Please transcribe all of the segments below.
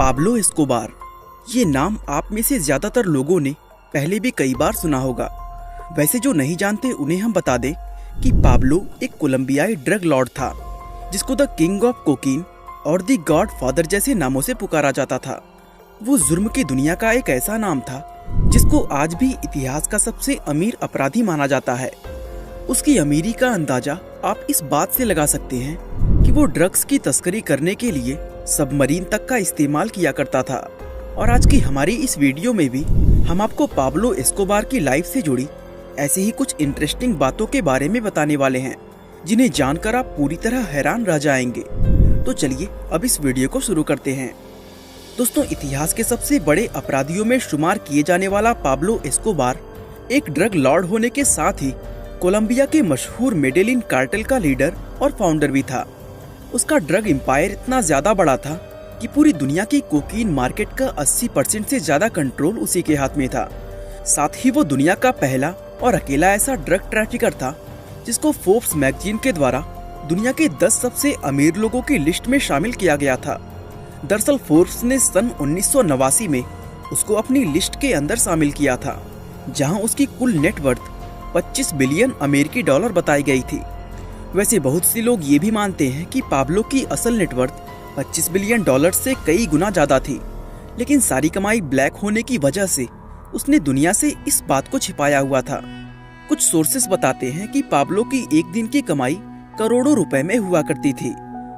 Pablo Escobar, ये नाम आप में से ज्यादातर लोगों ने पहले भी कई बार सुना होगा। वैसे जो नहीं जानते उन्हें हम बता दें कि पाब्लो एक कोलंबियाई ड्रग लॉर्ड था, जिसको द किंग ऑफ कोकीन और द गॉड फादर जैसे नामों से पुकारा जाता था। वो जुर्म की दुनिया का एक ऐसा नाम था जिसको आज भी इतिहास का सबसे अमीर अपराधी माना जाता है। उसकी अमीरी का अंदाजा आप इस बात से लगा सकते हैं कि वो ड्रग्स की तस्करी करने के लिए सबमरीन तक का इस्तेमाल किया करता था। और आज की हमारी इस वीडियो में भी हम आपको पाब्लो एस्कोबार की लाइफ से जुड़ी ऐसे ही कुछ इंटरेस्टिंग बातों के बारे में बताने वाले हैं, जिन्हें जानकर आप पूरी तरह हैरान रह जाएंगे। तो चलिए अब इस वीडियो को शुरू करते हैं। दोस्तों, इतिहास के सबसे बड़े अपराधियों में शुमार किए जाने वाला पाब्लो एस्कोबार एक ड्रग लॉर्ड होने के साथ ही कोलंबिया के मशहूर मेडेलिन कार्टेल का लीडर और फाउंडर भी था। उसका ड्रग एम्पायर इतना ज्यादा बड़ा था कि पूरी दुनिया की कोकीन मार्केट का 80% से ज्यादा कंट्रोल उसी के हाथ में था। साथ ही वो दुनिया का पहला और अकेला ऐसा ड्रग ट्रैफिकर था जिसको फोर्ब्स मैगजीन के द्वारा दुनिया के 10 सबसे अमीर लोगों की लिस्ट में शामिल किया गया था। दरअसल फोर्ब्स ने सन 1989 में उसको अपनी लिस्ट के अंदर शामिल किया था, जहां उसकी कुल नेटवर्थ 25 बिलियन अमेरिकी डॉलर बताई गई थी। वैसे बहुत से लोग ये भी मानते हैं कि पाब्लो की असल नेटवर्थ 25 बिलियन डॉलर से कई गुना ज्यादा थी, लेकिन सारी कमाई ब्लैक होने की वजह से उसने दुनिया से इस बात को छिपाया हुआ था। कुछ सोर्सेस बताते हैं कि पाब्लो की एक दिन की कमाई करोड़ों रुपए में हुआ करती थी,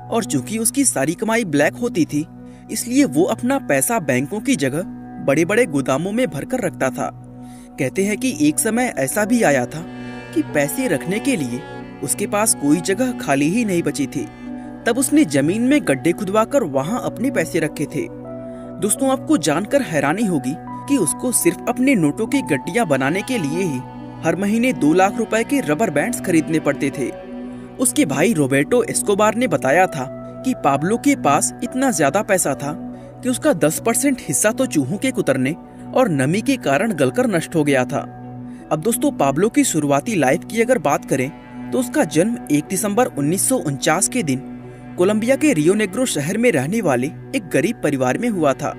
और चूंकि उसकी सारी कमाई ब्लैक होती थी, इसलिए वो अपना पैसा बैंकों की जगह बड़े बड़े गोदामों में भरकर रखता था। कहते हैं कि एक समय ऐसा भी आया था कि पैसे रखने के लिए उसके पास कोई जगह खाली ही नहीं बची थी। तब उसने जमीन में गड्ढे खुदवाकर वहां अपने पैसे रखे थे। दोस्तों, आपको जानकर हैरानी होगी कि उसको सिर्फ अपने नोटों की गड्डियां बनाने के लिए ही हर महीने 2 लाख रुपए के रबर बैंड्स खरीदने पड़ते थे। उसके भाई रोबर्टो एस्कोबार ने बताया था कि पाब्लो के पास इतना ज्यादा पैसा था कि उसका 10% हिस्सा तो चूहों के कुतरने और नमी के कारण गलकर नष्ट हो गया था। अब दोस्तों, पाब्लो की शुरुआती लाइफ की अगर बात करें तो उसका जन्म 1 दिसंबर 1949 के दिन कोलंबिया के रियो नेग्रो शहर में रहने वाले एक गरीब परिवार में हुआ था।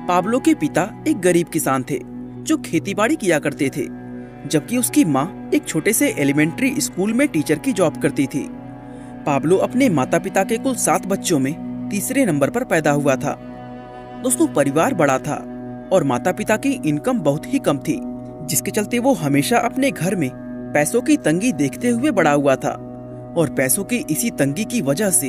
पाब्लो के पिता एक गरीब किसान थे जो खेतीबाड़ी किया करते थे, जबकि उसकी माँ एक छोटे से एलिमेंट्री स्कूल में टीचर की जॉब करती थी। पाब्लो अपने माता पिता के कुल 7 बच्चों में तीसरे नंबर पर पैदा हुआ था। दोस्तों, परिवार बड़ा था और माता पिता की इनकम बहुत ही कम थी, जिसके चलते वो हमेशा अपने घर में पैसों की तंगी देखते हुए बड़ा हुआ था। और पैसों की इसी तंगी की वजह से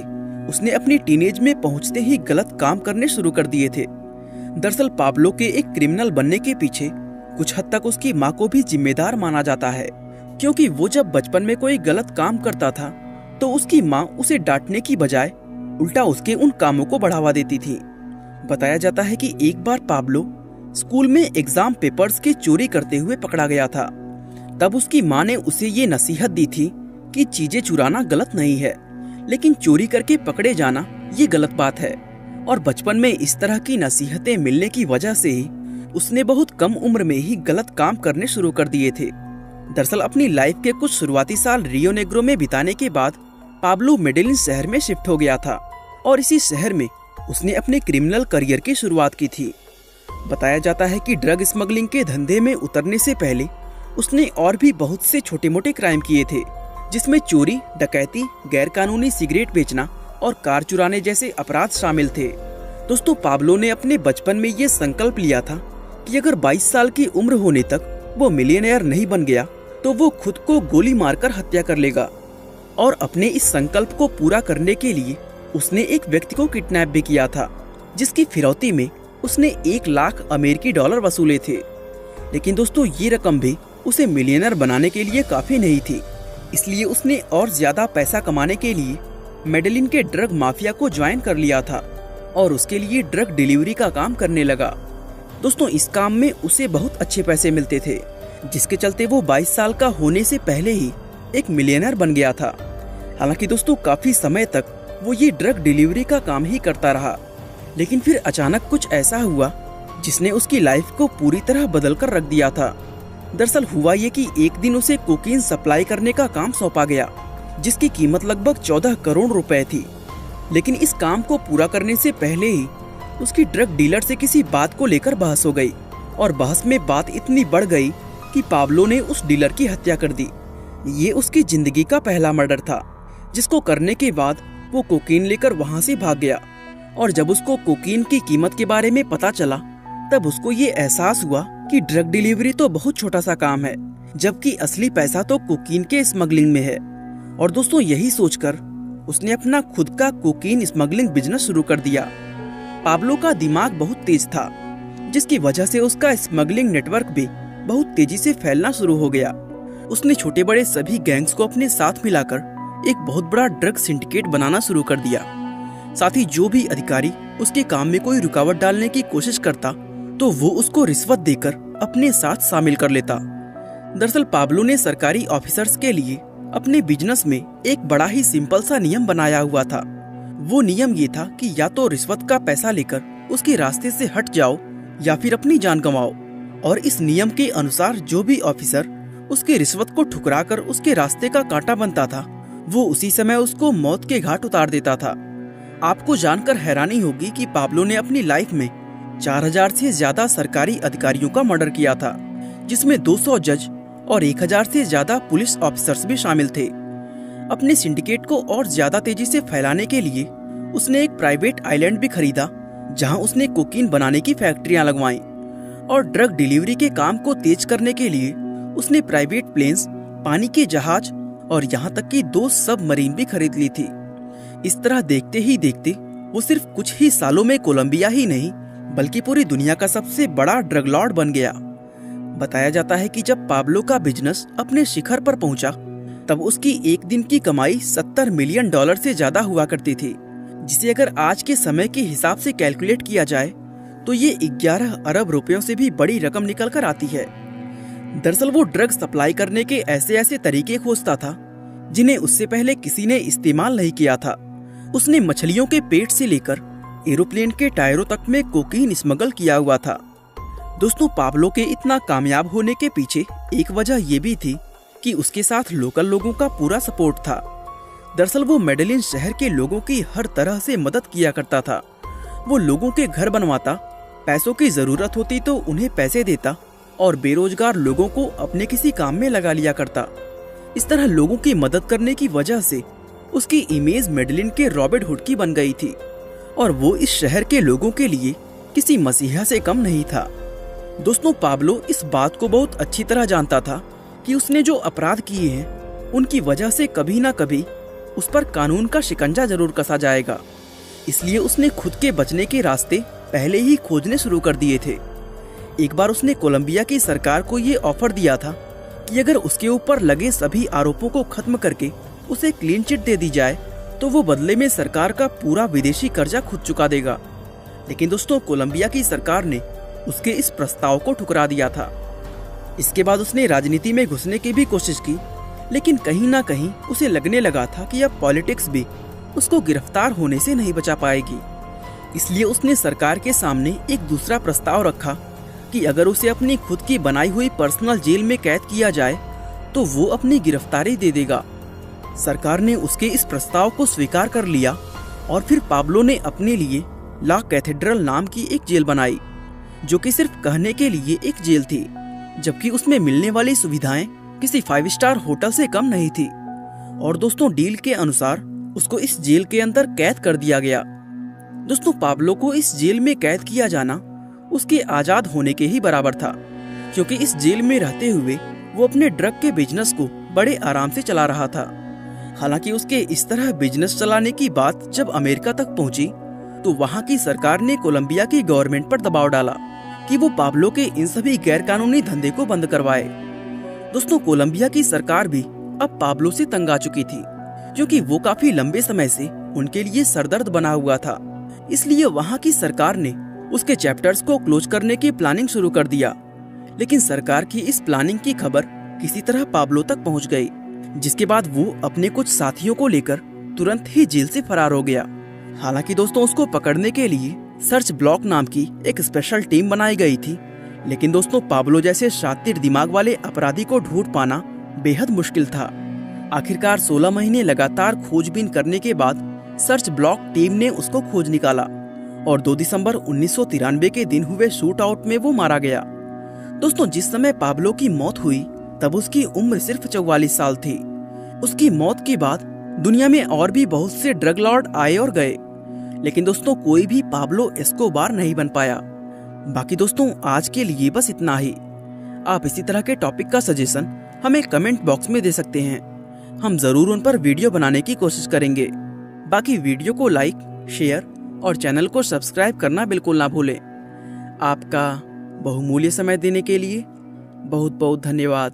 उसने अपनी टीनेज में पहुंचते ही गलत काम करने शुरू कर दिए थे। दरअसल पाब्लो के एक क्रिमिनल बनने के पीछे कुछ हद तक उसकी माँ को भी जिम्मेदार माना जाता है, क्योंकि वो जब बचपन में कोई गलत काम करता था तो उसकी माँ उसे डांटने की बजाय उल्टा उसके उन कामों को बढ़ावा देती थी। बताया जाता है कि एक बार पाब्लो स्कूल में एग्जाम पेपर्स की चोरी करते हुए पकड़ा गया था। तब उसकी माँ ने उसे ये नसीहत दी थी कि चीजें चुराना गलत नहीं है, लेकिन चोरी करके पकड़े जाना ये गलत बात है। और बचपन में इस तरह की नसीहतें मिलने की वजह से ही उसने बहुत कम उम्र में ही गलत काम करने शुरू कर दिए थे। दरअसल अपनी लाइफ के कुछ शुरुआती साल रियो नेग्रो में बिताने के बाद पाब्लो मेडेलिन शहर में शिफ्ट हो गया था, और इसी शहर में उसने अपने क्रिमिनल करियर की शुरुआत की थी। बताया जाता है कि ड्रग स्मगलिंग के धंधे में उतरने से पहले उसने और भी बहुत से छोटे मोटे क्राइम किए थे, जिसमें चोरी, डकैती, गैरकानूनी सिगरेट बेचना और कार चुराने जैसे अपराध शामिल थे। दोस्तों, पाब्लो ने अपने बचपन में ये संकल्प लिया था कि अगर 22 साल की उम्र होने तक वो मिलियनेयर नहीं बन गया तो वो खुद को गोली मारकर हत्या कर लेगा। और अपने इस संकल्प को पूरा करने के लिए उसने एक व्यक्ति को किडनैप भी किया था, जिसकी फिरौती में उसने 1 लाख अमेरिकी डॉलर वसूले थे। लेकिन दोस्तों, ये रकम भी उसे मिलियनर बनाने के लिए काफी नहीं थी, इसलिए उसने और ज्यादा पैसा कमाने के लिए मेडेलिन के ड्रग माफिया को ज्वाइन कर लिया था और उसके लिए ड्रग डिलीवरी का काम करने लगा। दोस्तों, इस काम में उसे बहुत अच्छे पैसे मिलते थे, जिसके चलते वो 22 साल का होने से पहले ही एक मिलियनर बन गया था। हालांकि दोस्तों, काफी समय तक वो ये ड्रग डिलीवरी का काम ही करता रहा, लेकिन फिर अचानक कुछ ऐसा हुआ जिसने उसकी लाइफ को पूरी तरह बदल कर रख दिया था। दरअसल हुआ ये कि एक दिन उसे कोकीन सप्लाई करने का काम सौंपा गया, जिसकी कीमत लगभग 14 करोड़ रुपए थी। लेकिन इस काम को पूरा करने से पहले ही उसकी ड्रग डीलर से किसी बात को लेकर बहस हो गई और बहस में बात इतनी बढ़ गई कि पाब्लो ने उस डीलर की हत्या कर दी। ये उसकी जिंदगी का पहला मर्डर था, जिसको करने के बाद वो कोकीन लेकर वहाँ से भाग गया। और जब उसको कोकीन की कीमत के बारे में पता चला, तब उसको ये एहसास हुआ कि ड्रग डिलीवरी तो बहुत छोटा सा काम है, जबकि असली पैसा तो कोकीन के स्मगलिंग में है। और दोस्तों, यही सोचकर उसने अपना खुद का कोकीन स्मगलिंग बिजनेस शुरू कर दिया। पाब्लो का दिमाग बहुत तेज था, जिसकी वजह से उसका स्मगलिंग नेटवर्क भी बहुत तेजी से फैलना शुरू हो गया। उसने छोटे बड़े सभी गैंग्स को अपने साथ मिलाकर एक बहुत बड़ा ड्रग सिंडिकेट बनाना शुरू कर दिया। साथ ही जो भी अधिकारी उसके काम में कोई रुकावट डालने की कोशिश करता, तो वो उसको रिश्वत देकर अपने साथ शामिल कर लेता। दरअसल पाब्लो ने सरकारी ऑफिसर्स के लिए अपने बिजनेस में एक बड़ा ही सिंपल सा नियम बनाया हुआ था। वो नियम ये था कि या तो रिश्वत का पैसा लेकर उसके रास्ते से हट जाओ या फिर अपनी जान गंवाओ। और इस नियम के अनुसार जो भी ऑफिसर उसके रिश्वत को ठुकराकर उसके रास्ते का कांटा बनता था, वो उसी समय उसको मौत के घाट उतार देता था। आपको जानकर हैरानी होगी कि पाब्लो ने अपनी लाइफ में 4000 से ज्यादा सरकारी अधिकारियों का मर्डर किया था, जिसमें 200 जज और 1000 से ज्यादा पुलिस ऑफिसर्स भी शामिल थे। अपने सिंडिकेट को और ज्यादा तेजी से फैलाने के लिए उसने एक प्राइवेट आइलैंड भी खरीदा, जहां उसने कोकीन बनाने की फैक्ट्रियां लगवाईं। और ड्रग डिलीवरी के काम को तेज करने के लिए उसने प्राइवेट प्लेन्स, पानी के जहाज और यहाँ तक कि 2 सबमरीन भी खरीद ली थी। इस तरह देखते ही देखते वो सिर्फ कुछ ही सालों में कोलंबिया ही नहीं, बल्कि पूरी दुनिया का सबसे बड़ा ड्रग लॉर्ड बन गया। बताया जाता है कि जब पाब्लो का बिजनेस अपने शिखर पर पहुंचा, तब उसकी एक दिन की कमाई $70 मिलियन से ज्यादा हुआ करती थी, जिसे अगर आज के समय के हिसाब से कैलकुलेट किया जाए तो ये 11 अरब रुपयों से भी बड़ी रकम निकल कर आती है। दरअसल वो ड्रग सप्लाई करने के ऐसे ऐसे तरीके खोजता था जिन्हें उससे पहले किसी ने इस्तेमाल नहीं किया था। उसने मछलियों के पेट से लेकर एरोप्लेन के टायरों तक में कोकीन स्मगल किया हुआ था। दोस्तों, पाब्लो के इतना कामयाब होने के पीछे एक वजह ये भी थी कि उसके साथ लोकल लोगों का पूरा सपोर्ट था। दरअसल वो मेडेलिन शहर के लोगों की हर तरह से मदद किया करता था। वो लोगों के घर बनवाता, पैसों की जरूरत होती तो उन्हें पैसे देता और बेरोजगार लोगों को अपने किसी काम में लगा लिया करता। इस तरह लोगों की मदद करने की वजह से उसकी इमेज मेडेलिन के रॉबिन हुड की बन गई थी और वो इस शहर के लोगों के लिए किसी मसीहा से कम नहीं था। दोस्तों, पाब्लो इस बात को बहुत अच्छी तरह जानता था कि उसने जो अपराध किए हैं उनकी वजह से कभी ना कभी उस पर कानून का शिकंजा जरूर कसा जाएगा। इसलिए उसने खुद के बचने के रास्ते पहले ही खोजने शुरू कर दिए थे। एक बार उसने कोलंबिया की सरकार को ये ऑफर दिया था कि अगर उसके ऊपर लगे सभी आरोपों को खत्म करके उसे क्लीन चिट दे दी जाए, तो वो बदले में सरकार का पूरा विदेशी कर्जा खुद चुका देगा। लेकिन दोस्तों, कोलंबिया की सरकार ने उसके इस प्रस्ताव को ठुकरा दिया था। इसके बाद उसने राजनीति में घुसने की भी कोशिश की, लेकिन कहीं ना कहीं उसे लगने लगा था कि अब पॉलिटिक्स भी उसको गिरफ्तार होने से नहीं बचा पाएगी। इसलिए उसने सरकार के सामने एक दूसरा प्रस्ताव रखा कि अगर उसे अपनी खुद की बनाई हुई पर्सनल जेल में कैद किया जाए तो वो अपनी गिरफ्तारी दे देगा। सरकार ने उसके इस प्रस्ताव को स्वीकार कर लिया और फिर पाब्लो ने अपने लिए ला कैथेड्रल नाम की एक जेल बनाई, जो कि सिर्फ कहने के लिए एक जेल थी, जबकि उसमें मिलने वाली सुविधाएं किसी 5 स्टार होटल से कम नहीं थी। और दोस्तों, डील के अनुसार उसको इस जेल के अंदर कैद कर दिया गया। दोस्तों, पाब्लो को इस जेल में कैद किया जाना उसके आजाद होने के ही बराबर था, क्योंकि इस जेल में रहते हुए वो अपने ड्रग के बिजनेस को बड़े आराम से चला रहा था। हालांकि उसके इस तरह बिजनेस चलाने की बात जब अमेरिका तक पहुंची, तो वहां की सरकार ने कोलंबिया की गवर्नमेंट पर दबाव डाला कि वो पाब्लो के इन सभी गैर कानूनी धंधे को बंद करवाए। दोस्तों, कोलंबिया की सरकार भी अब पाब्लो से तंग आ चुकी थी, क्योंकि वो काफी लंबे समय से उनके लिए सरदर्द बना हुआ था। इसलिए वहां की सरकार ने उसके चैप्टर्स को क्लोज करने की प्लानिंग शुरू कर दिया। लेकिन सरकार की इस प्लानिंग की खबर किसी तरह पाब्लो तक पहुंच गई, जिसके बाद वो अपने कुछ साथियों को लेकर तुरंत ही जेल से फरार हो गया। हालांकि दोस्तों, उसको पकड़ने के लिए सर्च ब्लॉक नाम की एक स्पेशल टीम बनाई गई थी। लेकिन दोस्तों, पाब्लो जैसे शातिर दिमाग वाले अपराधी को ढूंढ पाना बेहद मुश्किल था। आखिरकार 16 महीने लगातार खोजबीन करने के बाद सर्च ब्लॉक टीम ने उसको खोज निकाला और 2 दिसंबर 1993 के दिन हुए शूट आउट में वो मारा गया। दोस्तों, जिस समय पाब्लो की मौत हुई तब उसकी उम्र सिर्फ 44 साल थी। उसकी मौत के बाद दुनिया में और भी बहुत से ड्रग लॉर्ड आए और गए, लेकिन दोस्तों कोई भी पाब्लो एस्कोबार नहीं बन पाया। बाकी दोस्तों आज के लिए बस इतना ही। आप इसी तरह के टॉपिक का सजेशन हमें कमेंट बॉक्स में दे सकते हैं, हम जरूर उन पर वीडियो बनाने की कोशिश करेंगे। बाकी वीडियो को लाइक, शेयर और चैनल को सब्सक्राइब करना बिल्कुल ना भूलें। आपका बहुमूल्य समय देने के लिए बहुत बहुत धन्यवाद।